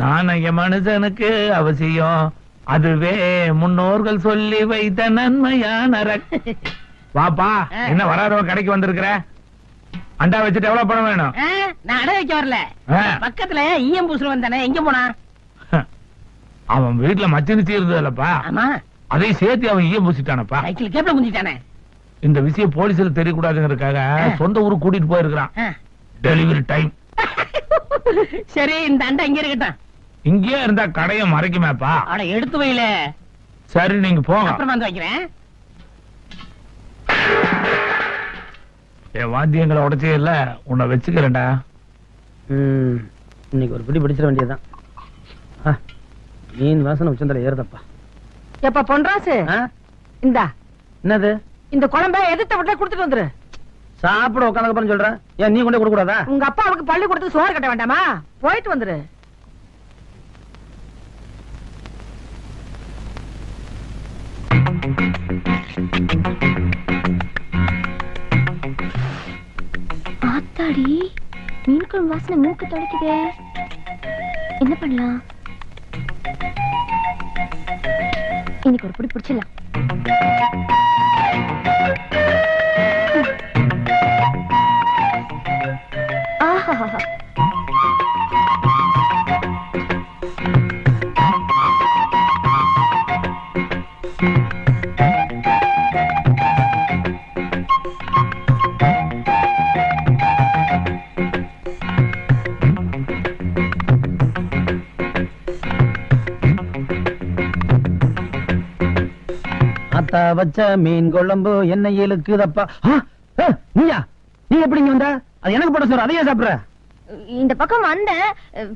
நாணய மனுஷனுக்கு அவசியம், அதுவே முன்னோர்கள் சொல்லி வைத்த நன்மையான வாப்பா. என்ன வராதவன் கடைக்கு வந்திருக்கிற? அண்டா வச்சுட்டு எவ்வளவு பணம் வேணும்? நான் அடை வைக்க வரல, பக்கத்துல ஈயம் பூசுல வந்தானே, எங்க போனா? அவன் வீட்டுல மச்சினிச்சு இருந்ததுலப்பா, அதையும் சேர்த்து அவன் ஈயம் பூசிட்டானப்பா. சைக்கிள் கேப்ல குந்திட்டானே. இந்த விஷயம் போலீஸ்ல தெரியக்கூடாதுங்கிறதுக்காக சொந்த ஊருக்கு கூட்டிட்டு போயிருக்கான். Delivery time. சரி, இந்த அண்டா இங்க இருக்கட்டும். இங்கே இருந்தா கடையை மறைக்குமேப்பா. அட எடுத்து வைல. சரி, நீங்க போங்க, அப்புறமா வந்து வைக்கிறேன். என் வாத்தியங்களை உடைச்சே இல்ல, உன்னை வச்சுக்கிறேன்டா. இன்னைக்கு ஒரு பிடி பிடிச்சிட வேண்டியதுதான். மீன் வாசனை உச்சந்தல ஏறுதப்பா. எப்ப பொன்ராசு, இந்தா. என்னது? இந்த குழம்பை எதிர்த்த விட்டு கொடுத்துட்டு வந்துரு. சாப்பிட உட்காந்து சொல்றேன். ஏன் நீ கொண்டே கொடுக்க கூடாதா? உங்க அப்பாவுக்கு பள்ளி கொடுத்து சோறு கட்ட வேண்டாமா? போயிட்டு வந்துரு. ஆத்தாடி, மீன் குழம்பு வாசனை மூக்கு தொலைக்குதே. என்ன பண்ணலாம்? இன்னைக்கு ஒரு பிடி பிடிச்சிடலாம். ஆஹா, ஆத்தா வச்ச மீன் குழம்பு என்ன இழுக்குதப்பா. நீயா? நீ எப்படி இங்க வந்த? அது எனக்கு போட சொல்ற, அதையே சாப்பிடுற? இந்த பக்கம் வந்த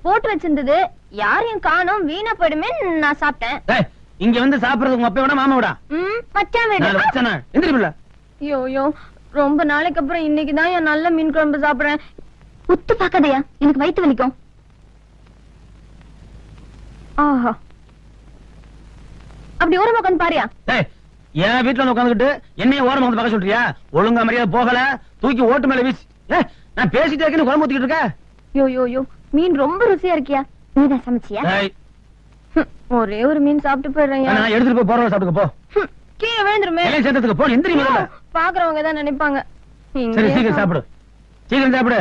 போட்டு வச்சிருந்தது, யாரையும் காணோம், வீணா போயிடுமே, நான் சாப்பிட்டேன். இங்க வந்து சாப்பிடுறது உங்க அப்பா விட மாமா விடா? மச்சான் வீடு. எந்திரிப்பில்ல? ஐயோ, ரொம்ப நாளைக்கு அப்புறம் இன்னைக்குதான் என் நல்ல மீன் குழம்பு சாப்பிடுறேன். உத்து பாக்காதயா, எனக்கு வயித்து வலிக்கும். ஆஹா, அப்படி ஓரமா உட்காந்து பாரியா. என் வீட்டுல வந்து உட்காந்துக்கிட்டு என்னைய ஓரமா வந்து பார்க்க சொல்றியா? ஒழுங்கா மரியாதை போகல, தூக்கி ஓட்டு மேல வீசி. நான் பேசிட்டே இருக்கேன்னு குழம்பு ஊத்திக்கிட்டு இருக்க. யோ, மீன் ரொம்ப ருசியா இருக்கியா? நீதான் சமைச்சியா? ஒரே ஒரு மீன் சாப்பிட்டு போயிடுறேன். நான் எடுத்துட்டு போய் போறவங்க சாப்பிட்டுக்க போ. கீழே விழுந்துருமே. சேர்த்ததுக்கு போ, எந்திரி முதல்ல. பாக்குறவங்க தான் நினைப்பாங்க. சரி, சீக்கிரம் சாப்பிடு, சீக்கிரம் சாப்பிடு.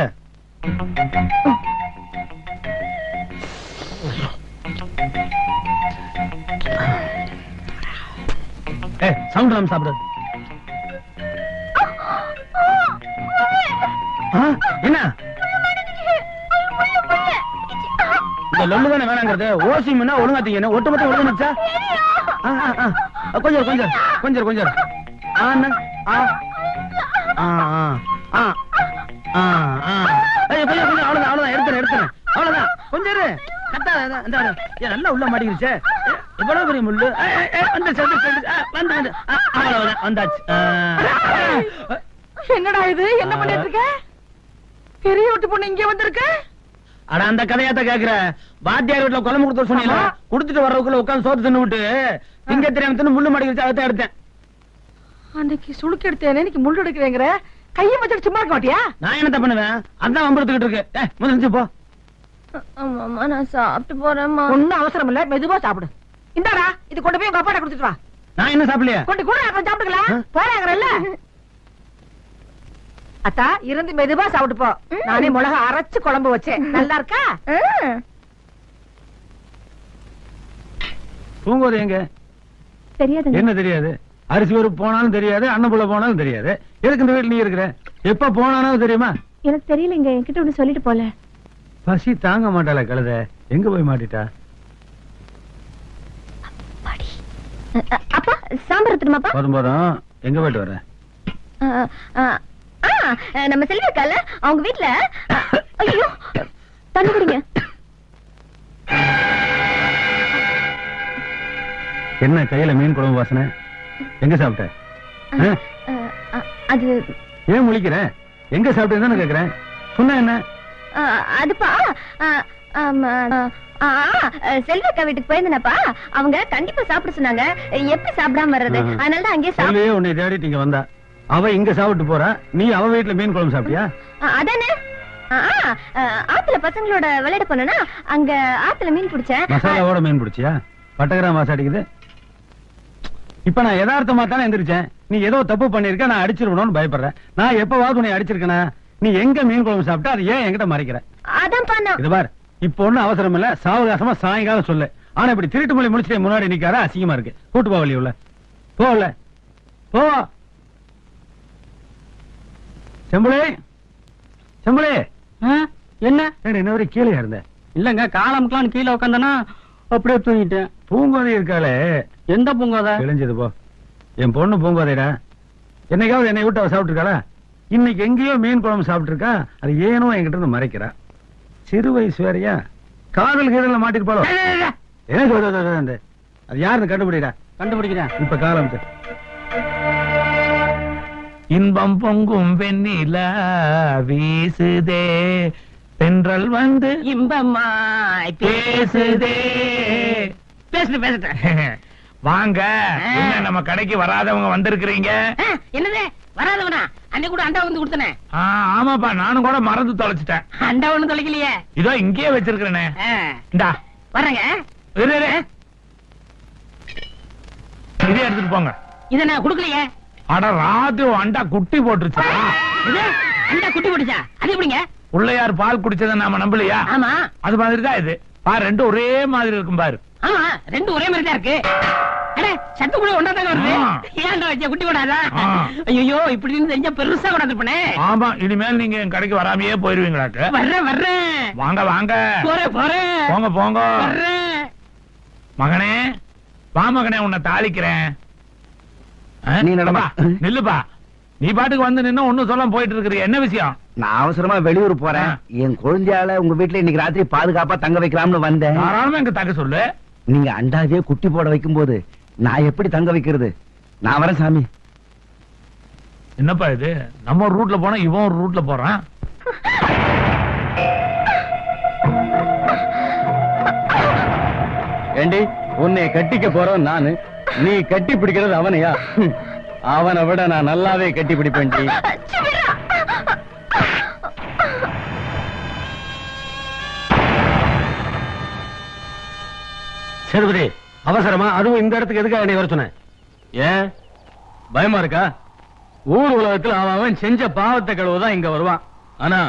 சவுண்ட் இல்லாம சாப்பிடு. என்ன இந்த லொல்லு தானே வேணாங்கிறது? ஓசி மீனா ஒழுங்கா தீங்க, ஒட்டு மட்டும் ஒழுங்கா. கொஞ்சம் கொஞ்சம் கொஞ்சம் கொஞ்சம். அவ்வளவுதான் அவ்வளவுதான், எடுத்துறேன் அவ்வளவுதான். கொஞ்சம் நல்லா உள்ள மாட்டிக்கிருச்சே. எவ்வளவு பெரிய முள்ளு. வந்தாச்சு. என்னடா இது? என்ன பண்ணிட்டு இருக்க? பெரிய வீட்டு பொண்ணு இங்க வந்திருக்க? அட, அந்த கதையாத்த கேக்குற. வாத்தியார் வீட்டுல குழம்பு கொடுத்து சொன்னீங்க, குடுத்துட்டு வர்றதுக்குள்ள உட்காந்து சோத்து தின்னு விட்டு திங்க தெரியாம முள்ளு மாட்டிக்கிருச்சு, அதை எடுத்தேன். அன்னைக்கு சுளுக்கு எடுத்தேன், இன்னைக்கு முள்ளு எடுக்கிறேங்கிற. கையை வச்சுட்டு சும்மா இருக்க மாட்டியா? நான் என்னத்த பண்ணுவேன்? அதான் வம்பெடுத்துக்கிட்டு இருக்கு. முதல்ல போ. அம்மா, நான் சாப்பிட்டு போறேம்மா. ஒன்னும் அவசரம் இல்ல, மெதுவா சாப்பிடு. இந்தாடா, இது கொண்டு போய் உங்க அப்பாட்ட கொடுத்துட்டு வா. நான் என்ன சாப்பிடலையா? கொண்டு கூட அப்புறம் சாப்பிட்டுக்கலாம். போறாங்கல்ல. அத்தா, இருந்து மெதுவா சாப்பிட்டு போ. நானே மிளகா அரைச்சு குழம்பு வச்சேன், நல்லா இருக்கா? தூங்குவது எங்க? தெரியாது. என்ன தெரியாது? அரிசி ஒரு போனாலும் தெரியாது, அன்னப்புள்ள போனாலும் தெரியாது. எதுக்கு இந்த வீட்டுல நீ இருக்கிற? எப்ப போனாலும் தெரியுமா? எனக்கு தெரியலங்க, என்கிட்ட ஒண்ணு சொல்லிட்டு போல. பசி தாங்க மாட்டாள கழுத, எங்க போய் மாட்டிட்டா? அப்பா, சாம்பார் எடுத்துருமாப்பா? போதும் போதும், எங்க போயிட்டு வர? நம்ம செல்வி இருக்கால, அவங்க வீட்டுல. ஐயோ, தண்ணி குடிங்க. என்ன கையில மீன் குழம்பு வாசனை? எங்க சாப்பிட்ட? அது ஏன் முழிக்கிற? எங்க சாப்பிட்டேன்னு கேக்குறேன். சொன்ன என்ன? அதுப்பா, செல்வி அக்கா வீட்டுக்கு போயிருந்தேனப்பா, அவங்க கண்டிப்பா சாப்பிட சொன்னாங்க. எப்படி சாப்பிடாம வர்றது? அதனாலதான் அங்கே சாப்பிட்டு உன்னை தேடிட்டு இங்க வந்தா. அவ இங்க சாப்பிட்டு போறா, நீ அவ வீட்டுல மீன் குழம்பு சாப்பிட்டியா? அதானே. ஆத்துல பசங்களோட விளையாட போனா அங்க ஆத்துல மீன் பிடிச்சேன். மசாலாவோட மீன் பிடிச்சியா? பட்டகிராம் வாசம் அடிக்குது. இப்ப நான் யதார்த்தமா தானே எந்திரிச்சேன். நீ ஏதோ தப்பு பண்ணிருக்க, நான் அடிச்சிருக்கணும்னு பயப்படுறேன். நான் எப்பவாவது உன்னை அடிச்சிருக்கேனா? நீ எங்க மீன் குழம்பு சாப்பிட்டா அது ஏன் என்கிட்ட மறைக்கிற? அதான் பண்ணா. இது பார், இப்ப ஒண்ணும் அவசரம் இல்ல, சாவகாசமா சாயங்காலம் சொல்லு. ஆனா இப்படி திருட்டு மொழி முடிச்சுட்டு முன்னாடி நிக்காத, அசிங்கமா இருக்கு. கூட்டு போவலி உள்ள போல போ. செம்புளே செம்புளே, என்ன என்ன வரை கீழே இருந்த? இல்லங்க, காலம்கெல்லாம் கீழே உட்காந்தனா அப்படியே தூங்கிட்டேன். பூங்கோதை இருக்காளே, எந்த பூங்காத? கிழிஞ்சது போ. என் பொண்ணு பூங்கோதைடா. என்னைக்காவது என்னை விட்டு அவ சாப்பிட்டு இருக்காளா? இன்னைக்கு எங்கேயோ மீன் குழம்பு சாப்பிட்டு இருக்கா. அது ஏனோ என்கிட்ட இருந்து மறைக்கிறா. சிறு வயசு வேறையா? காதல் கீழல மாட்டிட்டு போல. என்ன சொல்றது? அது யாருன்னு கண்டுபிடிடா. கண்டுபிடிக்கிறேன் இப்ப காலம் இன்பம் பொங்கும் வெண்ணிலா வீசுதே, தென்றல் வந்து இன்பமாய் பேசுதே. பேசுறேன். வாங்க, என்ன நம்ம கடைக்கு வராதவங்க வந்திருக்கிறீங்க? என்னது வராதவனா? அன்னைக்கு கூட அண்டா வந்து கொடுத்தனே. ஆமாப்பா, நானும் கூட மறந்து தொலைச்சிட்டேன். அண்டா ஒண்ணு தொலைக்கலையே. இதோ இங்கேயே வச்சிருக்கிறேனே. இந்தா வரங்க. இதே எடுத்துட்டு போங்க. இத நான் குடுக்கலையே. அட ராத்திரி அண்டா குட்டி போட்டுருச்சு. இது அண்டா குட்டி போட்டுச்சா? அது எப்படிங்க? உள்ளயார் பால் குடிச்சதை நாம நம்பலையா? ஆமா, அது மாதிரி தான் இது. பாரு, ரெண்டும் ஒரே மாதிரி இருக்கும் பாரு. ஆமா, ரெண்டும் ஒரே மாதிரி தான் இருக்கு. அடே, சத்து கூட ஒண்ணாதாங்க வருது. ஏன்டா வச்ச குட்டி போடாதா? ஐயோ, இப்படின்னு தெரிஞ்சா பெருசா கொண்டாந்துருப்பனே. ஆமா, இனிமேல் நீங்க என் கடைக்கு வராமையே போயிருவீங்களாக்கு. வர்றேன். வாங்க வாங்க. போறேன். போங்க போங்க. வர்றேன். மகனே வா மகனே, உன்னை தாளிக்கிறேன். நீ நடமா. நில்லுப்பா, நீ பாட்டுக்கு வந்து நின்னு ஒண்ணும் சொல்லாம போயிட்டு இருக்கிறீங்க. என்ன விஷயம்? நான் அவசரமா வெளியூர் போறேன். என் குழந்தையால உங்க வீட்டுல இன்னைக்கு ராத்திரி பாதுகாப்பா தங்க வைக்கலாம்னு வந்தேன். தாராளமா எங்க தக்க சொல்லு. நீங்க அண்டாவே குட்டி போட வைக்கும் போது நான் எப்படி தங்க வைக்கிறது? நான் வரேன் சாமி. என்னப்பா இது? நம்ம ஒரு ரூட்ல போனா இவன் ஒரு ரூட்ல போறான். ஏண்டி, உன்னை கட்டிக்க போறோம் நானு, நீ கட்டி பிடிக்கிறது அவனையா? அவனை விட நான் நல்லாவே கட்டி பிடிப்பேன். சேதுபதி, அவசரமா? அதுவும் இந்த இடத்துக்கு எதுக்காக என்னை வர சொன்ன? ஏன் பயமா இருக்கா? ஊர் உலகத்தில் அவன் செஞ்ச பாவத்தை கழுவுதான் இங்க வருவான். ஆனா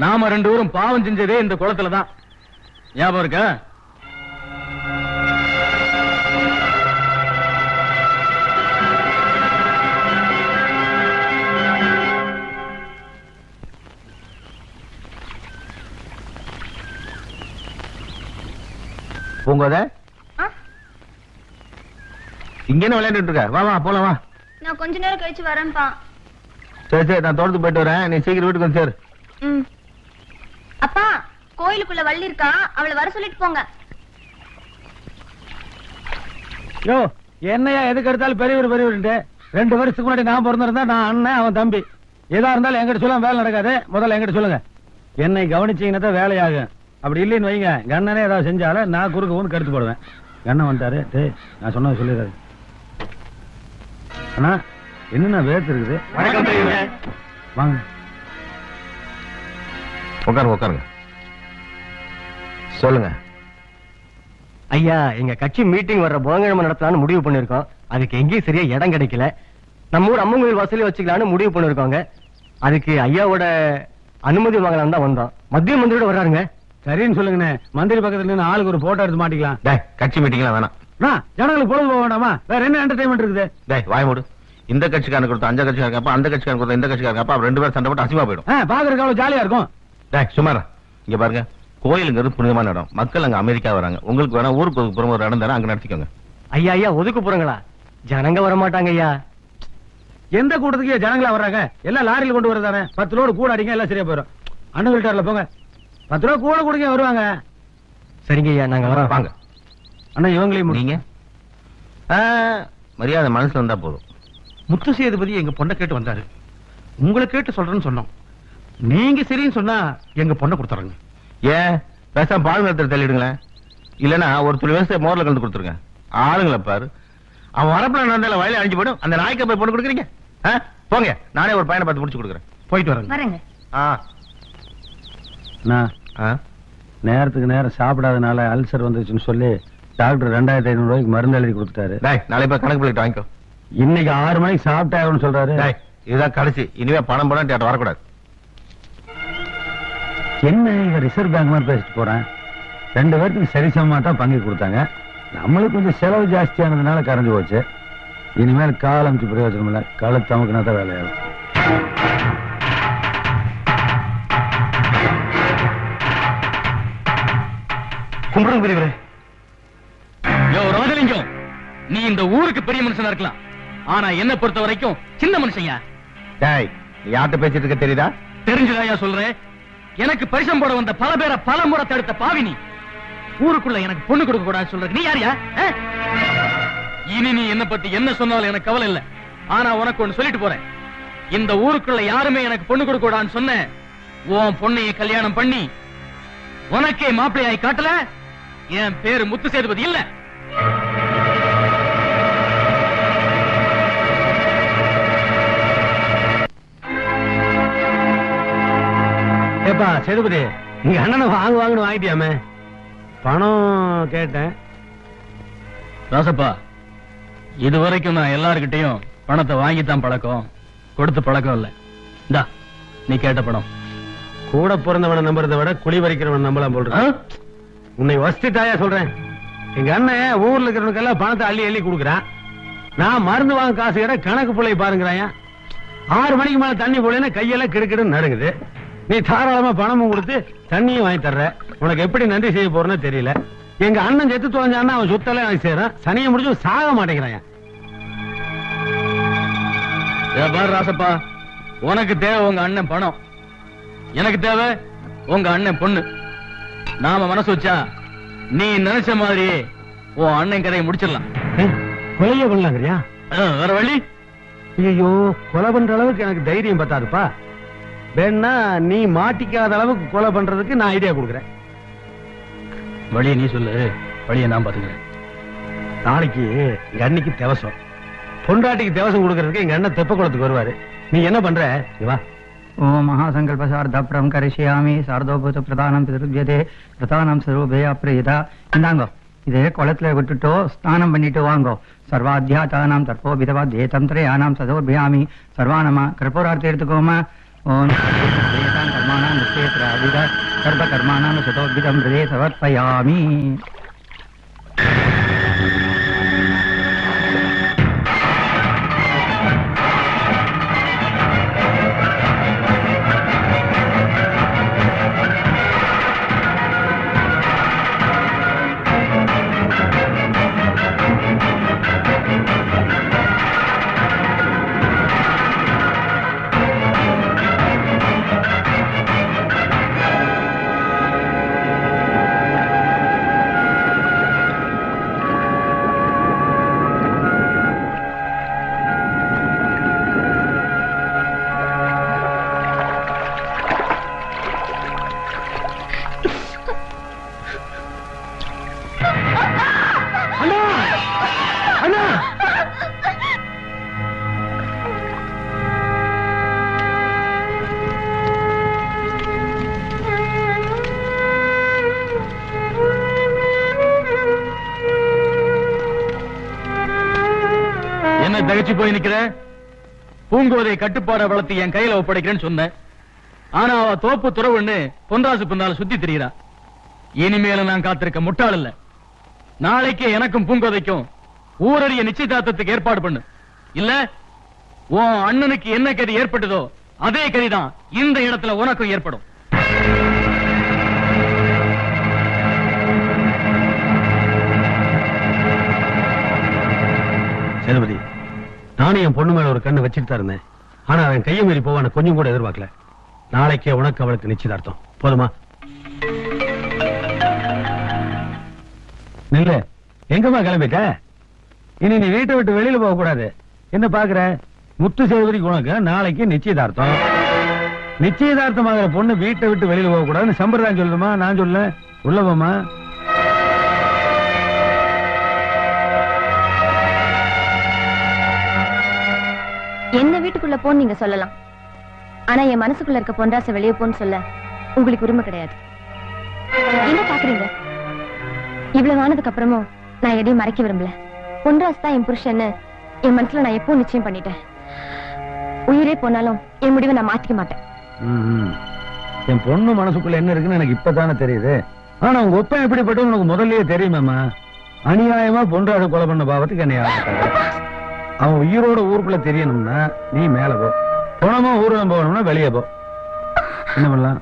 நாம ரெண்டு பேரும் பாவம் செஞ்சதே இந்த குளத்துல தான். ஞாபகம் இருக்கா? பூங்கோத, இங்க என்ன விளையாண்டுட்டு இருக்க? வா வா போலாம் வா. நான் கொஞ்ச நேரம் கழிச்சு வரேன்ப்பா. சரி சரி, நான் தோட்டத்துக்கு போயிட்டு வரேன். நீ சீக்கிரம் வீட்டுக்கு வந்து சேரு. அப்பா, கோயிலுக்குள்ள வள்ளி இருக்கா, அவளை வர சொல்லிட்டு போங்க. யோ, என்னையா எதுக்கு எடுத்தாலும் பெரியவர் பெரியவர்ட்டு? 2 வருஷத்துக்கு முன்னாடி நான் பிறந்திருந்தா நான் அண்ணன், அவன் தம்பி. எதா இருந்தாலும் எங்கிட்ட சொல்ல வேலை நடக்காது. முதல்ல எங்கிட்ட சொல்லுங்க. என்னை கவனிச்சீங்கன்னா தான் வேலையாகும். அப்படி இல்லைன்னு வைங்க, கண்ணனே ஏதாவது செஞ்சாலும் நான் குறுக்க வந்து கருத்து போடுவேன். கண்ணன் வந்துட்டாரு. டேய், நான் சொன்னது சொல்லிடுறாரு. அண்ணா, என்ன வேர்த்து இருக்குது? வாங்க உட்காருங்க உட்காருங்க. சொல்லுங்க ஐயா. எங்க கட்சி மீட்டிங் வர்ற புதன்கிழமை நடத்தலாம்னு முடிவு பண்ணிருக்கோம். அதுக்கு எங்கேயும் சரியா இடம் கிடைக்கல. நம்ம ஊர் அம்மன் கோயில் வசூலி வச்சுக்கலாம்னு முடிவு பண்ணிருக்கோங்க. அதுக்கு ஐயாவோட அனுமதி வாங்கலாம் தான் வந்தோம். மத்திய மந்திரியோட வர்றாருங்க. சரின்னு சொல்லுங்கண்ணே. மந்திரி பக்கத்துல இருந்து ஆளுக்கு ஒரு போட்டோ எடுத்து மாட்டிக்கலாம். கட்சி மீட்டிங்லாம் வேணாம். ஜனங்களுக்கு பொழுது போக வேண்டாமா? வேற என்ன என்டர்டைன்மெண்ட் இருக்குது? வாய் மூடு. இந்த கட்சிக்காரன் கொடுத்த அந்த கட்சிக்காரங்க அப்ப, அந்த கட்சிக்காரன் கொடுத்த இந்த கட்சிக்காரங்க அப்ப, 2 பேரும் சண்டை போட்டு அசிமா போயிடும். பாக்குறதுக்கு அவ்வளவு ஜாலியா இருக்கும். சுமாரா இங்க பாருங்க, கோயிலுங்கிறது புனிதமான இடம். மக்கள் அங்க அமெரிக்கா வராங்க. உங்களுக்கு வேணா ஊருக்கு புறம் ஒரு இடம் தரேன், அங்க நடத்திக்கோங்க. ஐயா ஐயா, ஒதுக்கு போறங்களா? ஜனங்க வர மாட்டாங்க ஐயா. எந்த கூட்டத்துக்கு ஜனங்களா வர்றாங்க? எல்லாம் லாரியில் கொண்டு வரதானே. 10 லோடு கூட அடிங்க, எல்லாம் சரியா போயிடும். அண்ணன் வீட்டார்ல போங்க, 10 ரூபா கூட கொடுங்க, வருவாங்க. சரிங்க ஐயா, நாங்க வரோம். வாங்க அண்ணா, இவங்களையும் நீங்க மரியாதை மனசுல வந்தா போதும். முத்து சேதுபதி எங்க பொண்ணை கேட்டு வந்தாரு. உங்களை கேட்டு சொல்றேன்னு சொன்னோம். நீங்க சரின்னு சொன்னா எங்க பொண்ணை கொடுத்துறங்க. ஏன் பேசாம பால் நிலத்தில் தள்ளிடுங்களேன். இல்லன்னா ஒரு துளி வேச மோர்ல கலந்து கொடுத்துருங்க. ஆளுங்களை பாரு, அவன் வரப்புல நடந்தால வயல அழிஞ்சு போயிடும். அந்த நாய்க்கு போய் பொண்ணு கொடுக்குறீங்க. போங்க, நானே ஒரு பையனை பார்த்து முடிச்சு கொடுக்குறேன். போயிட்டு வரேங்க. வரேங்க. நேரத்துக்கு நேரம் சாப்பிடாதனால அல்சர் வந்துச்சுன்னு சொல்லி டாக்டர் 2500 ரூபாய்க்கு மருந்து எழுதி கொடுத்துட்டாரு. நாளைக்கு போய் கணக்கு பிள்ளைட்டு வாங்கிக்கோ. இன்னைக்கு 6 மணிக்கு சாப்பிட்டாருன்னு சொல்றாரு. இதுதான் கடைசி. இனிமே பணம் போனா தேட்டர் வரக்கூடாது. என்ன இங்க ரிசர்வ் பேங்க் மாதிரி பேசிட்டு போறேன். 2 பேருக்கு சரிசமமா தான் பங்கு கொடுத்தாங்க. நம்மளுக்கு கொஞ்சம் செலவு ஜாஸ்தியானதுனால கரைஞ்சு போச்சு. இனிமேல் காலம் பிரயோஜனம் இல்லை. காலத்து நமக்குனா தான் வேலையாகும். கும்பிடுங்க பெரியவரே. ராஜலிங்கம், நீ இந்த ஊருக்கு பெரிய மனுஷனா இருக்கலாம், ஆனா என்ன பொறுத்த வரைக்கும் சின்ன மனுஷன்யா. நீ யார்கிட்ட பேசிட்டு இருக்க தெரியுதா? தெரிஞ்சுதாயா சொல்றேன். எனக்கு பரிசம் போட வந்த பல பேரை பல முறை தடுத்த பாவினி ஊருக்குள்ள எனக்கு பொண்ணு கொடுக்க கூடாது சொல்ற நீ யாரியா? இனி நீ என்ன பத்தி என்ன சொன்னாலும் எனக்கு கவலை இல்ல. ஆனா உனக்கு ஒண்ணு சொல்லிட்டு போறேன். இந்த ஊருக்குள்ள யாருமே எனக்கு பொண்ணு கொடுக்க கூடாதுன்னு சொன்ன உன் பொண்ணையை கல்யாணம் பண்ணி உனக்கே மாப்பிள்ளையாய் காட்டல, என் பேரு முத்து சேதுபதி இல்ல. ஏப்பா சேதுபதி, இங்க அண்ணனை வாங்கன்னு வாங்கிட்டியாமே? பணம் கேட்டேன். ராசப்பா, இதுவரைக்கும் நான் எல்லார்கிட்டையும் பணத்தை வாங்கித்தான் பழக்கம், கொடுத்து பழக்கம் இல்ல. இந்தா நீ கேட்ட பணம். கூட பிறந்தவனை நம்புறதை விட குழி வரைக்கிறவன் நம்பலாம் போடுற. உன்னை வசதிட்டாயா சொல்றேன். எங்க அண்ணன் ஊர்ல இருக்கிறவனுக்கெல்லாம் பணத்தை அள்ளி அள்ளி கொடுக்குறான். நான் மருந்து வாங்க காசு கேட்ட கணக்கு பிள்ளை பாருங்கிறாயா. 6 மணிக்கு மேல தண்ணி போலன்னா கையெல்லாம் கிடுக்கிடுன்னு நடுங்குது. நீ தாராளமா பணமும் கொடுத்து தண்ணியும் வாங்கி தர்ற. உனக்கு எப்படி நன்றி செய்ய போறேன்னு தெரியல. எங்க அண்ணன் செத்து தொலைஞ்சான்னா அவன் சொத்தெல்லாம் வாங்கி செய்யறான். சனியை முடிச்சு சாக மாட்டேங்கிறான். பாரு ராசப்பா, உனக்கு தேவை உங்க அண்ணன் பணம், எனக்கு தேவை உங்க அண்ணன் பொண்ணு. நாம மனசு வச்சா நீ நினைச்ச மாதிரி உன் அண்ணன் கதையை முடிச்சிடலாம். கொலைய பண்ணலாங்கிறியா? வேற வழி? ஐயோ, கொலை பண்ற அளவுக்கு எனக்கு தைரியம் பத்தாதுப்பா. வேணா நீ மாட்டிக்காத அளவுக்கு கொலை பண்றதுக்கு நான் ஐடியா கொடுக்குறேன். வழியை நீ சொல்லு, வழியை நான் பாத்துக்கிறேன். நாளைக்கு எங்க அன்னைக்கு தேவசம். பொண்டாட்டிக்கு தேவசம் கொடுக்கறதுக்கு எங்க அண்ணன் தெப்ப குளத்துக்கு வருவாரு. நீ என்ன பண்ற? வா. ஓம் மகாசங்கல்ப சார்தப்ரம் கரிஷ்யாமி சார்தோபூத பிரதானம் பிதருஜ்யதே பிரதானம் சர்வபே அப்ரேதா. இந்தாங்கோ, இதே குளத்துல விட்டுட்டோ ஸ்நானம் பண்ணிட்டு வாங்கோ. சர்வாத்தியாதானாம் தற்போ விதவா தேதம் திரயானாம் சதோர்பியாமி சர்வானமா. கற்பூரார்த்தி எடுத்துக்கோமா. ஓம் கர்மாணாம் நிச்சயத்ராவித சர்வ கர்மாணாம் சதோர்பிதம் ஹிருதே சமர்ப்பயாமி. என்ன தகச்சு போய் நிக்கிற? பூங்கோதை கட்டுப்பாட வளர்த்து என் கையில ஒப்படைக்கிறேன்னு சொன்னேன். ஆனா அவ தோப்பு துறவுன்னு பொன்ராசு பின்னால சுத்தி திரிகிறா. இனிமேல நான் காத்திருக்க முட்டாள் இல்ல. நாளைக்கு எனக்கும் பூங்கோதைக்கும் ஊரறிய நிச்சயதார்த்தத்துக்கு ஏற்பாடு பண்ணு. இல்ல உன் அண்ணனுக்கு என்ன கதி ஏற்பட்டதோ அதே கதிதான் இந்த இடத்துல உனக்கும் ஏற்படும். சேதுபதி, நானும் என் பொண்ணு மேல ஒரு கண்ணு வச்சுட்டு தான் இருந்தேன். ஆனா அவன் கையை மீறி போவான கொஞ்சம் கூட எதிர்பார்க்கல. நாளைக்கே உனக்கு அவளுக்கு நிச்சயதார்த்தம். போதுமா? நில்ல, எங்கம்மா கிளம்பிட்ட? இனி நீ வீட்டை விட்டு வெளியில போக கூடாது. என்ன பாக்குற? முத்து சேதுபதிக்கு உனக்கு நாளைக்கு நிச்சயதார்த்தம். நிச்சயதார்த்தமாகிற பொண்ணு வீட்டை விட்டு வெளியில போக கூடாதுன்னு சம்பிரதாயம் சொல்லுமா? நான் சொல்ல உள்ள போமா. என்ன வீட்டுக்குள்ள போன்னு நீங்க சொல்லலாம். ஆனா என் மனசுக்குள்ள இருக்க பொன்ராச வெளியே போன்னு சொல்ல உங்களுக்கு உரிமை கிடையாது. என்ன பாக்குறீங்க? இவ்வளவு ஆனதுக்கு அப்புறமும் நான் எதையும் மறைக்க விரும்பல. பொன்ராஜ் தான் என் புருஷன்னு என் மனசுல நான் எப்பவும் நிச்சயம் பண்ணிட்டேன். உயிரே போனாலும் என் முடிவை நான் மாத்திக்க மாட்டேன். என் பொண்ணு மனசுக்குள்ள என்ன இருக்குன்னு எனக்கு இப்பதானே தெரியுது. ஆனா உங்க ஒப்பம் எப்படிப்பட்ட உனக்கு முதல்லயே தெரியுமாமா? அநியாயமா பொன்ராஜ கொலை பண்ண பாவத்துக்கு என்னைய அவன் உயிரோட ஊருக்குள்ள தெரியணும்னா நீ மேல போ, பணமா ஊர்வலம் போகணும்னா வெளியே போ. என்ன பண்ணலாம்?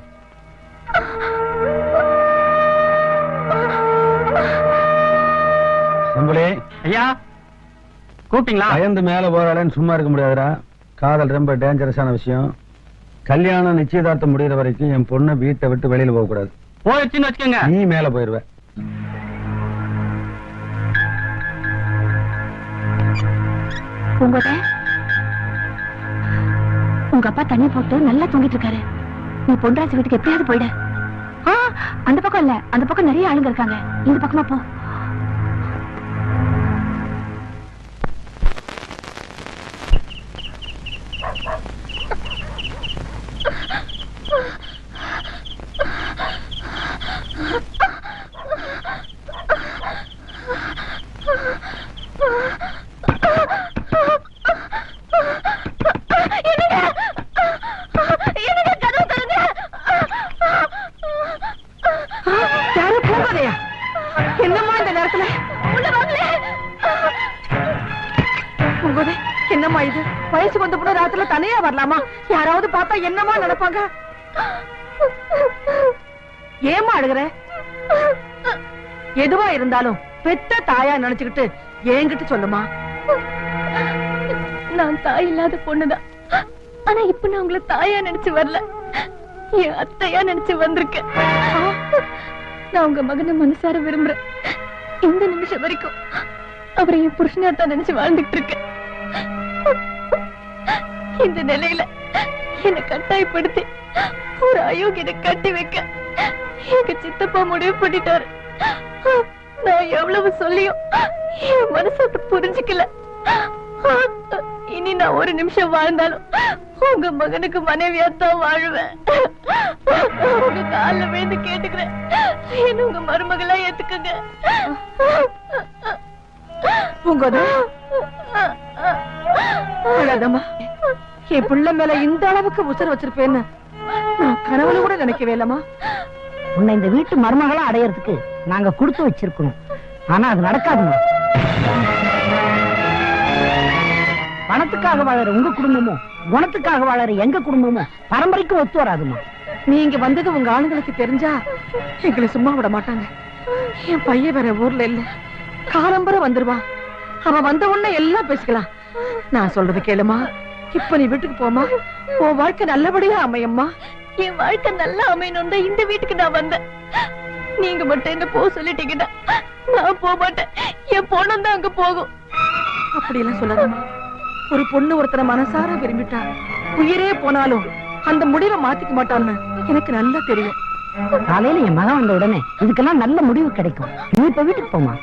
சம்பளே ஐயா கூப்பிட்டீங்களா? பயந்து மேல போறாளேன்னு சும்மா இருக்க முடியாதுடா. காதல் ரொம்ப டேஞ்சரஸான விஷயம். கல்யாணம் நிச்சயதார்த்தம் முடிகிற வரைக்கும் என் பொண்ணை வீட்டை விட்டு வெளியில போக கூடாது. போயிடுச்சுன்னு வச்சுக்கோங்க, நீ மேல போயிருவ. உங்க அப்பா தண்ணி போட்டு நல்லா தூங்கிட்டு இருக்காரு. நீ பொன்ராஜ் வீட்டுக்கு எப்படியாவது போயிட. அந்த பக்கம் இல்ல, அந்த பக்கம் நிறைய ஆளுங்க இருக்காங்க. இந்த பக்கமா போ. என்னம்மா இந்த நேரத்துல? என்னம்மா இது? வயசுக்கு வந்த பொண்ணு ராத்திரில தனியா வரலாமா? யாராவது பார்த்தா என்னமா நினைப்பாங்க? ஏமா அழுகுற? எதுவா இருந்தாலும் பெத்த தாயா நினைச்சுக்கிட்டு என்கிட்ட சொல்லுமா. நான் தாய் இல்லாத பொண்ணுதான். ஆனா இப்ப நான் உங்களை தாயா நினைச்சு வரல, என் அத்தையா நினைச்சு வந்திருக்கேன். நான் உங்க மகனை மனசார விரும்புறேன். இந்த நிமிஷம் வரைக்கும் அவரை என் புருஷனாத்தான் நினைச்சு வாழ்ந்துட்டு இருக்கேன். இந்த நிலையில என்னை கட்டாயப்படுத்தி ஒரு அயோக்கியனை கட்டி வைக்க எங்க சித்தப்பா முடிவு பண்ணிட்டாரு. நான் எவ்வளவு சொல்லியும் என் மனசு புரிஞ்சுக்கல. இனி நான் ஒரு நிமிஷம் வாழ்ந்தாலும் உங்க மகனுக்கு மனைவியாத்தான் வாழுவேன். உங்க காலில் விழுந்து கேட்டுக்கிறேன், என்ன உங்க மருமகளா ஏத்துக்குங்க. என் பிள்ளை மேல இந்த அளவுக்கு உசர் வச்சிருப்பேன்னு நான் கனவுல கூட நினைக்கவே இல்லம்மா. உன்னை இந்த வீட்டு மருமகளா அடையறதுக்கு நாங்க கொடுத்து வச்சிருக்கணும். ஆனா அது நடக்காதுமா. பணத்துக்காக வாழற உங்க குடும்பமும் குணத்துக்காக வாழற எங்க குடும்பமும் பரம்பரைக்கு ஒத்து வராதுமா. நீங்க வந்தது உங்க ஆளுங்களுக்கு தெரிஞ்சா எங்களை சும்மா விட மாட்டாங்க. என் பையன் வேற ஊர்ல இல்ல, காலம்பர வந்துருவா. அவன் வந்த உடனே எல்லாம் பேசிக்கலாம். நான் சொல்றது கேளுமா. இப்ப நீ வீட்டுக்கு போமா, உன் வாழ்க்கை நல்லபடியா அமையம்மா. என் வாழ்க்கை நல்லா அமையணும் தான் இந்த வீட்டுக்கு நான் வந்தேன். நீங்க மட்டும் என்ன போக சொல்லிட்டீங்கன்னா நான் போக மாட்டேன். என் பொண்ணு தான் அங்க போகும். அப்படி எல்லாம் சொல்லாதம்மா. ஒரு பொண்ணு ஒருத்தனை மனசார விரும்பிட்டா உயிரே போனாலும் அந்த முடிவை மாத்திக்க மாட்டான்னு எனக்கு நல்லா தெரியும். காலையில என் மகன் வந்த உடனே இதுக்கெல்லாம் நல்ல முடிவு கிடைக்கும். நீ இப்ப வீட்டுக்கு போமா.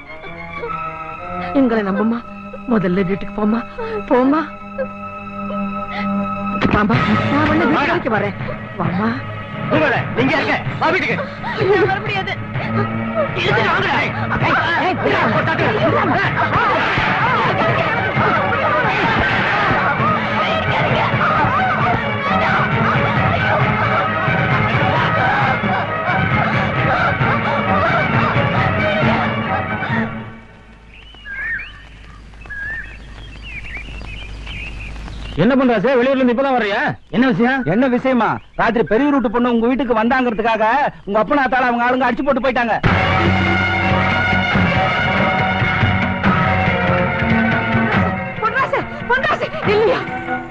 எங்களை நம்புமா. முதல்ல வீட்டுக்கு போமா. போமா. வாமா, நான் வந்து வீட்டுக்கு வரேன். வாமா. நீங்க இருக்க வா வீட்டுக்கு. வர முடியாது. என்ன பண்ற சார்? வெளியூர்ல இருந்து இப்பதான் வர்றியா? என்ன விஷயம்? என்ன விஷயமா? ராத்திரி பெரிய ரூட்டு பொண்ணு உங்க வீட்டுக்கு வந்தாங்கிறதுக்காக உங்க அப்பனா தாள அவங்க ஆளுங்க அடிச்சு போட்டு போயிட்டாங்க.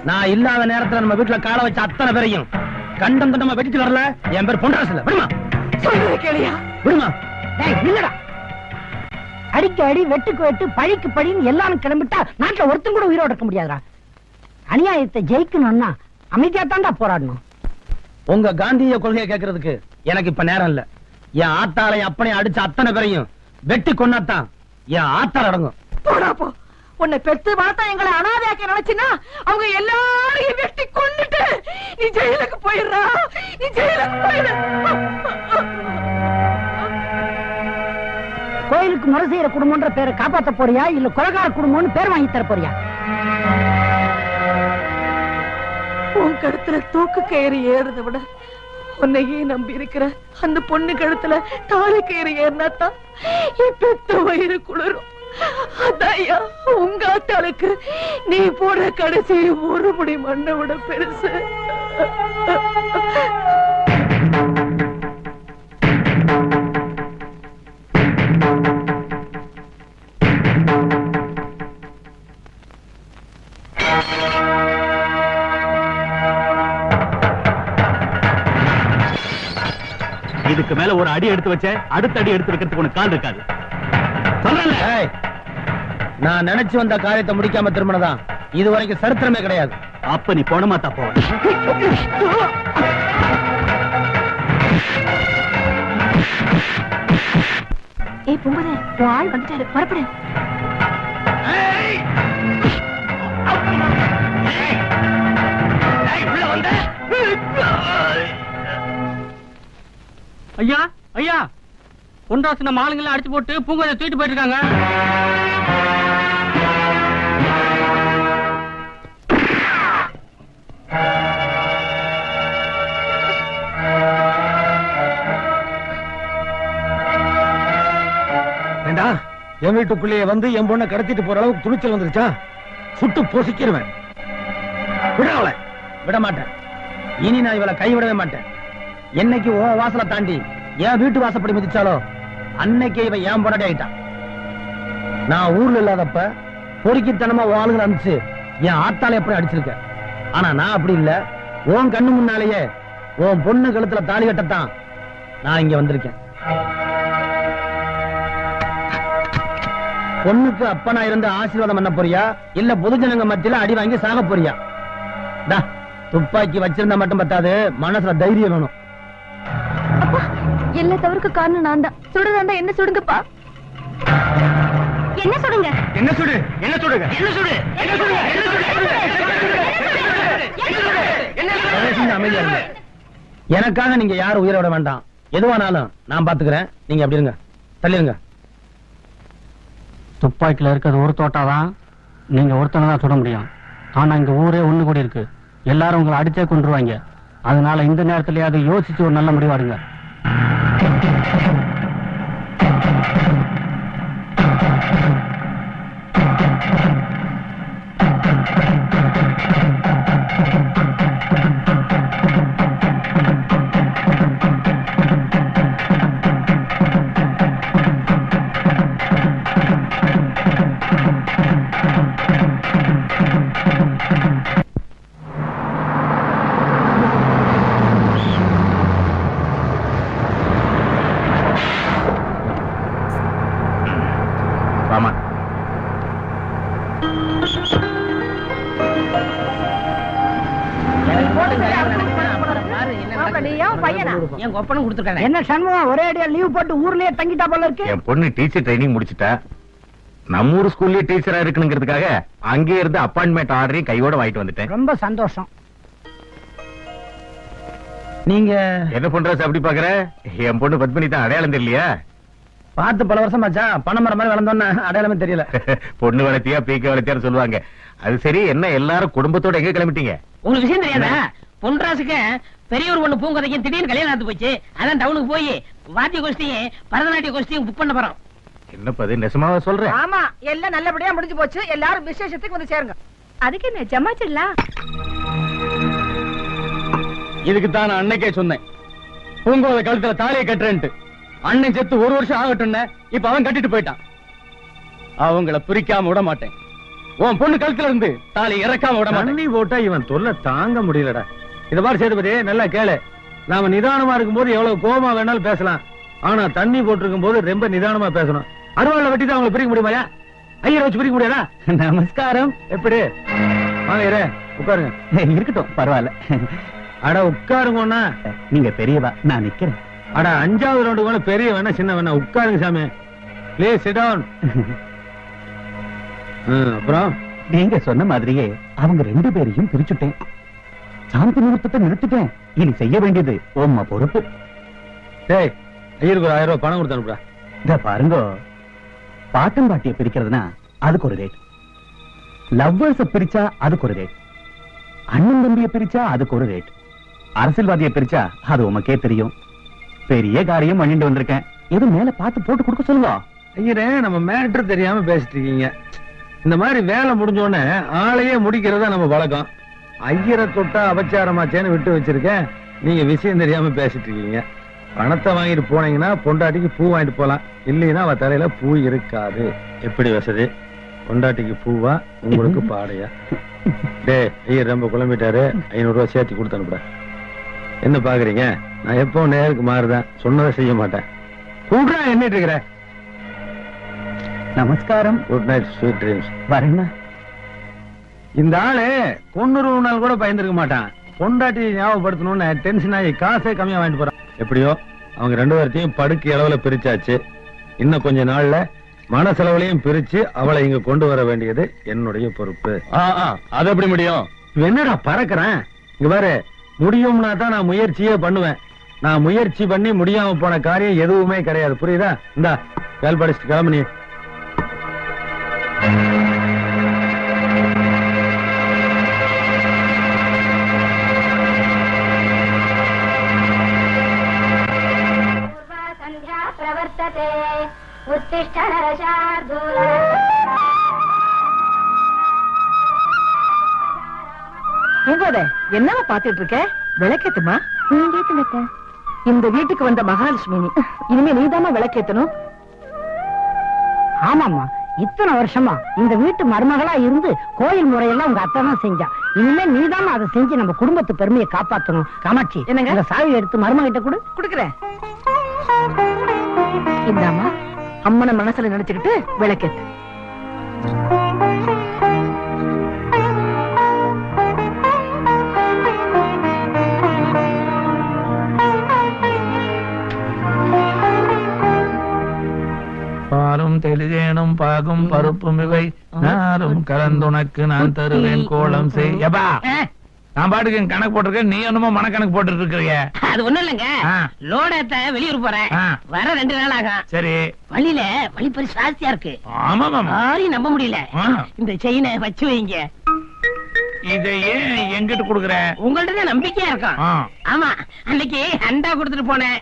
நான் இல்லாத நேரத்துல நம்ம வீட்டுல கால வச்ச அத்தனை பேரையும் கண்டம் தண்டமா வெட்டிட்டு வரல. என் பேர் பொன்ராசு இல்ல. விடுமா சொல்றது கேளியா? விடுமா. இல்லடா, அடிக்கு அடி வெட்டுக்கு வெட்டு பழிக்கு பழின்னு எல்லாரும் கிளம்பிட்டா நாட்டுல ஒருத்தன் கூட உயிரோட இருக்க முடியாதுடா. அநியாயத்தை ஜெயிக்கணும்னா அமைதியா தாண்டா போராடணும். உங்க காந்திய கொள்கையை கேட்கறதுக்கு எனக்கு இப்ப நேரம் இல்ல. என் ஆத்தாளை அப்பனை அடிச்ச அத்தனை பேரையும் வெட்டி கொண்டாத்தான் என் ஆத்தாள் அடங்கும். போடா போ. உன்னை பெத்து வளர்த்தா எங்களை அனாதையாக்க நினைச்சினா அவங்க எல்லாரையும் வெட்டி கொண்டுட்டு நீ ஜெயிலுக்கு போயிடுறா. நீ ஜெயிலுக்கு போயிடு. கோயிலுக்கு முறை செய்யற குடும்பம்ன்ற பேரை காப்பாத்த போறியா இல்ல கொலகார குடும்பம்னு பேர் வாங்கி தர போறியா? உன் கழுத்துல தூக்கு கயிறு ஏறுறத விட உன்னையே நம்பி இருக்கிற அந்த பொண்ணு கழுத்துல தாலி கயிறு ஏறினாத்தான் என் பெத்த வயிறு குளிரும். அதையா உங்க ஆத்தாளுக்கு நீ போட கடைசி ஒரு முடி மண்ணை விட பெருசு. இதுக்கு மேல ஒரு அடி எடுத்து வச்ச அடுத்த அடி எடுத்து வைக்கிறதுக்கு உனக்கு கால் இருக்காது. நான் நினைச்சு வந்த காரியத்தை முடிக்காம திரும்பினதான் இது வரைக்கும் சரித்திரமே கிடையாது. அப்ப நீ போன மாட்டா போ. ஏய் பூங்குதே, உன் ஆள் வந்துட்டாரு, புறப்படு. ஐயா ஐயா, பொன்ராசு நம்ம ஆளுங்கெல்லாம் அடிச்சு போட்டு பூங்கோதை தூக்கிட்டு போயிட்டு இருக்காங்க. ஏண்டா என் வீட்டுக்குள்ளேயே வந்து என் பொண்ணை கடத்திட்டு போற அளவுக்கு துணிச்சல் வந்துருச்சா? சுட்டு பொசிக்கிருவேன். விட விட மாட்டேன். இனி நான் இவளை கைவிடவே மாட்டேன். என்னைக்கு உன் வாசலை தாண்டி என் வீட்டு வாசப்படி மிதிச்சாலோ அன்னைக்கே இவன் ஏன் பொண்டாட்டி ஆயிட்டான். நான் ஊர்ல இல்லாதப்ப பொறுக்கித்தனமா உன் ஆளுங்களை அனுப்பிச்சு என் ஆத்தால எப்படி அடிச்சிருக்க. ஆனா நான் அப்படி இல்ல. உன் கண்ணு முன்னாலேயே உன் பொண்ணு கழுத்துல தாலி கட்டத்தான் நான் இங்க வந்திருக்கேன். பொண்ணுக்கு அப்பனா இருந்து ஆசீர்வாதம் பண்ண போறியா இல்ல பொதுஜனங்க மத்தியில அடி வாங்கி சாக போறியா? துப்பாக்கி வச்சிருந்தா மட்டும் பத்தாது, மனசுல தைரியம் வேணும். அப்பா, எல்லா தவறுக்கு காரணம் நான் தான். சுடுறதா என்ன சுடுங்கப்பா. என்ன சுடுங்க? என்ன சுடு என்ன சுடுங்க என்ன சுடு என்ன சுடுங்க அமைதியா இருங்க. எனக்காக நீங்க யாரும் உயிரோட வேண்டாம். எதுவானாலும் நான் பாத்துக்கிறேன். நீங்க அப்படி இருங்க, தள்ளிருங்க. துப்பாக்கில இருக்கிறது ஒரு தோட்டாதான், நீங்க ஒருத்தனை தான் சுட முடியும். ஆனா இங்க ஊரே ஒண்ணு கூடி இருக்கு. எல்லாரும் உங்களை அடிச்சே கொண்டுருவாங்க. அதனால இந்த நேரத்திலேயாவது யோசிச்சு ஒரு நல்ல முடிவாடுங்க. என்ன சண்முகம் ஒரே அடியா லீவ் போட்டு ஊர்லயே தங்கிட்டா போல இருக்கு. என் பொண்ணு டீச்சர் ட்ரைனிங் முடிச்சுட்டா. நம்ம ஊர் ஸ்கூல்லயே டீச்சரா இருக்கணுங்கிறதுக்காக அங்கே இருந்து அப்பாயின்மெண்ட் ஆர்டரையும் கையோட வாங்கிட்டு வந்துட்டேன். ரொம்ப சந்தோஷம். நீங்க என்ன பண்றது அப்படி பாக்குற? என் பொண்ணு பத்மினி தான், அடையாளம் தெரியலையா? பார்த்து பல வருஷம் ஆச்சா? பணமரம் மாதிரி வளர்ந்தோன்னு அடையாளமே தெரியல. பொண்ணு வளர்த்தியா பீக்க வளர்த்தியான்னு சொல்லுவாங்க. அது சரி, என்ன எல்லாரும் குடும்பத்தோட எங்க கிளம்பிட்டீங்க? உங்களுக்கு விஷயம் தெரியாதா? பொன்ராசுக்கு பெரியவர் ஒண்ணு பூங்கதைக்கும் திடீர்னு கல்யாணம் நடந்து போச்சு. அதான் டவுனுக்கு போய் வாத்திய கோஷ்டியும் பரதநாட்டிய கோஷ்டியும் புக் பண்ண போறோம். என்னப்பா இது, நெசமாவா சொல்றேன்? ஆமா, எல்லாம் நல்லபடியா முடிஞ்சு போச்சு. எல்லாரும் விசேஷத்துக்கு வந்து சேருங்க. அதுக்கு என்ன ஜமாச்சிடலாம். இதுக்கு தான் நான் அன்னைக்கே சொன்னேன், பூங்கோதை கழுத்துல தாலியை கட்டுறேன்ட்டு. அண்ணன் செத்து ஒரு வருஷம் ஆகட்டும், இப்ப அவன் கட்டிட்டு போயிட்டான். அவங்கள பிரிக்காம விட மாட்டேன். உன் பொண்ணு கழுத்துல இருந்து தாலி இறக்காம விட மாட்டேன். தண்ணி போட்டா இவன் தொல்லை தாங்க முடியலடா. இத மாதிரி சேதுபதி நல்லா கேளு. நாம நிதானமா இருக்கும்போது எவ்வளவு கோபமா வேணாலும் பேசலாம். ஆனா தண்ணி போட்டிருக்கும் போது ரொம்ப நிதானமா பேசணும். அருவாளை வெட்டி தான் அவங்களை பிரிக்க முடியுமாயா? ஐயரை வச்சு பிரிக்க முடியாதா? நமஸ்காரம். எப்படி வாங்க உட்காருங்க. இருக்கட்டும், பரவாயில்ல. அட உட்காருங்கண்ணா. நீங்க பெரியவா, நான் நிக்கிறேன். அட 5வது ரவுண்டு வேணா பெரிய வேணா சின்ன வேணா உட்காருங்க சாமி. Please sit down. அப்புறம் நீங்க சொன்ன மாதிரியே அவங்க 2 பேரையும் பிரிச்சுட்டேன். சாந்தி முகூர்த்தத்தை நிறுத்திட்டேன். இனி செய்ய வேண்டியது உம்ம பொறுப்பு. டேய், ஐயருக்கு ஒரு 1000 ரூபாய் பணம் கொடுத்து அனுப்புடா. இத பாருங்க, பாட்டன் பாட்டியை பிரிக்கிறதுனா அதுக்கு ஒரு ரேட், லவ்வர்ஸ பிரிச்சா அதுக்கு ஒரு ரேட், அண்ணன் தம்பியை பிரிச்சா அதுக்கு ஒரு ரேட், அரசியல்வாதியை பிரிச்சா அது உமக்கே தெரியும். பெரிய காரியம் பண்ணிட்டு வந்திருக்கேன். எது மேல பார்த்து போட்டு கொடுக்க சொல்லுங்க. ஐயரே, நம்ம மேட்டர் தெரியாம பேசிட்டு இருக்கீங்க. இந்த மாதிரி வேலை முடிஞ்ச உடனே ஆளையே முடிக்கிறதா நம்ம வழக்கம். ஐயரை தொட்டா அபச்சாரமாச்சேன்னு விட்டு வச்சிருக்கேன். நீங்க விஷயம் தெரியாம பேசிட்டு இருக்கீங்க. பணத்தை வாங்கிட்டு போனீங்கன்னா பொண்டாட்டிக்கு பூ வாங்கிட்டு போலாம், இல்லைன்னா அவ தலையில பூ இருக்காது. எப்படி வசதி? பொண்டாட்டிக்கு பூவா, உங்களுக்கு பாடையா? டே, ஐயர் ரொம்ப குழம்பிட்டாரு. 500 ரூபாய் சேர்த்து கொடுத்து அனுப்புட. என்ன பாக்குறீங்க? நான் எப்பவும் நேருக்கு மாறுதான், சொன்னதை செய்ய மாட்டேன். கூடுறா என்னட்டு இருக்கிற? நமஸ்காரம். Good night, sweet dreams. வரேன்னா இந்த ஆளு கொன்னுருவனால கூட பயந்துருக்க மாட்டான். பொண்டாட்டி ஞாபகப்படுத்தணும்னு டென்ஷன் ஆகி காசே கம்மியா வாங்கிட்டு போறான். எப்படியோ அவங்க 2 பேர்த்தையும் படுக்கை அளவுல பிரிச்சாச்சு. இன்னும் கொஞ்ச நாள்ல மன செலவுலையும் பிரிச்சு அவளை இங்க கொண்டு வர வேண்டியது என்னுடைய பொறுப்பு. அது எப்படி முடியும்? என்னடா பறக்கிறேன்? இங்க பாரு, முடியும்னா தான் நான் முயற்சியே பண்ணுவேன். நான் முயற்சி பண்ணி முடியாம போன காரியம் எதுவுமே கிடையாது. புரியுதா? இந்தா வேல் படிச்சுட்டு கிளம்பு. நீ प्रवर्तते उत्तिष्ठ नरशार्दूल. என்னவா பாத்துட்டு இருக்க? விளக்கேத்துமா? இந்த வீட்டுக்கு வந்த மகாலட்சுமி நீ. இனிமே நீதாமா விளக்கேத்தணும். ஆமாமா, இத்தனை வருஷமா இந்த வீட்டு மருமகளா இருந்து கோயில் முறையெல்லாம் உங்க அத்தை தான் செஞ்சா. இனிமே நீதாமா அதை செஞ்சு நம்ம குடும்பத்து பெருமையை காப்பாத்தணும். காமாட்சி, என்னங்க? இந்த சாவி எடுத்து மருமகிட்ட கொடு. குடுக்குறேன். இந்தாமா, அம்மனை மனசுல நினைச்சுக்கிட்டு விளக்கேத்து. பாலும் தெளிதேனும் பாகும் பருப்பும் இவை நாரும் கலந்துனக்கு நான் தருவேன் கோலம் செய்யபா. நான் பாட்டுக்கு கணக்கு போட்டிருக்கேன், நீ என்னமோ மனக்கணக்கு போட்டு இருக்கிறீங்க. அது ஒண்ணும் இல்லங்க, லோடத்த வெளியூர் போறேன், வர 2 நாள் ஆகும். சரி, வழியில வழிப்பறி ஜாஸ்தியா இருக்கு. ஆமா யாரையும் நம்ப முடியல. இந்த செயினை வச்சு வைங்க. இதையே எங்கிட்ட குடுக்குற? உங்கள்ட்ட தான் நம்பிக்கையா இருக்கும். ஆமா, அன்னைக்கு அண்டா கொடுத்துட்டு போனேன்.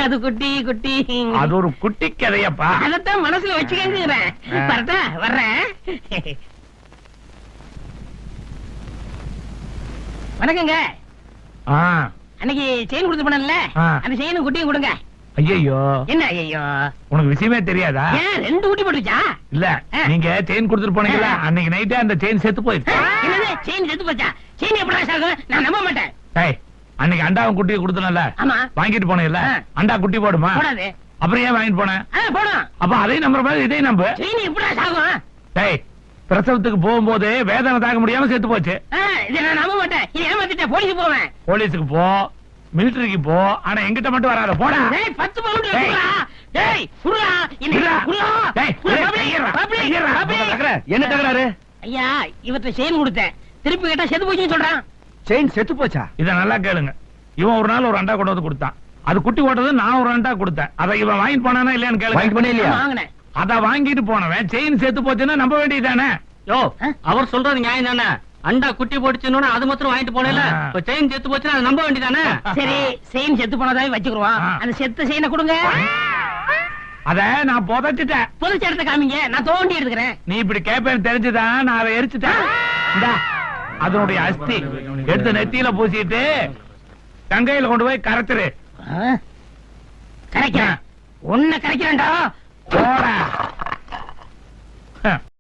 அது குட்டி குட்டி, அது ஒரு குட்டி கதையப்பா. அதத்தான் மனசுல வச்சுக்கிறேன். வரட்டா? வர்றேன். வணக்கங்க. அன்னைக்கு செயின் கொடுத்து போனல, அந்த செயினும் குட்டியும் கொடுங்க. ஐயோ, என்ன ஐயோ? உனக்கு விஷயமே தெரியாதா? ஏன் 2 குட்டி போட்டுச்சா? இல்ல, நீங்க செயின் கொடுத்துட்டு போனீங்களா, அன்னைக்கு நைட்டே அந்த செயின் செத்து போயிடுச்சு. என்னது செயின் செத்து போச்சா? செயின் எப்படி சாகும்? நான் நம்ப மாட்டேன். டேய், அன்னைக்கு அண்டாவும் குட்டியை கொடுத்தனல, ஆமா, வாங்கிட்டு போனீங்கல்ல, அண்டா குட்டி போடுமா? போடாது. அப்புறம் ஏன் வாங்கிட்டு போனேன்? போடும். அப்ப அதையும் நம்புற மாதிரி இதையும் நம்பு. செயின் எப்படி சாகும்? டேய், பிரசவத்துக்கு போகும்போது வேதனை தாங்க முடியாம செத்து போச்சு. இதை நான் நம்ப மாட்டேன். இது ஏமாத்திட்டேன். போலீஸுக்கு போவேன். போலீஸுக்கு போ, மிலிட்டரிக்கு போ, ஆனா எங்கிட்ட மட்டும் வராத. போடா. 10 பவுண்ட் எடுத்துடா. டேய், குடுடா. என்ன தகராறு? ஐயா, இவற்றை செயின் கொடுத்தேன், திருப்பி கேட்டா செத்து போச்சுன்னு சொல்றான். செயின் செத்து போச்சா? இத நல்லா கேளுங்க. இவன் ஒரு நாள் ஒரு அண்டா கொண்டு வந்து கொடுத்தான். அது குட்டி போட்டது நான் ஒரு அண்டா கொடுத்தேன். அதை இவன் வாங்கிட்டு போனானா இல்லையான்னு கேளுங்க. வாங்கினேன். அத வாங்கிட்டு போனவன் செயின் செத்து போச்சுன்னா நம்ப வேண்டியதானே? யோ, அவர் சொல்றது நியாயம் தானே? அண்டா குட்டி போட்டுச்சுன்னு அது மாத்திரம் வாங்கிட்டு போனேல, செயின் செத்து போச்சுன்னா அதை நம்ப வேண்டியதானே? சரி, செயின் செத்து போனதாவே வச்சுக்குருவோம். அந்த செத்த செயினை கொடுங்க. அத நான் புதைச்சிட்டேன். புதைச்ச இடத்த காமிங்க, நான் தோண்டி எடுத்துக்கிறேன். நீ இப்படி கேப்பேன்னு தெரிஞ்சுதான் நான் அதை எரிச்சுட்டேன். அதனுடைய அஸ்தி எடுத்து நெத்தியில பூசிட்டு கங்கையில கொண்டு போய் கரைச்சிரு. கரைக்கிறேன். உன்னை கரைக்கிறேன்டா. போட.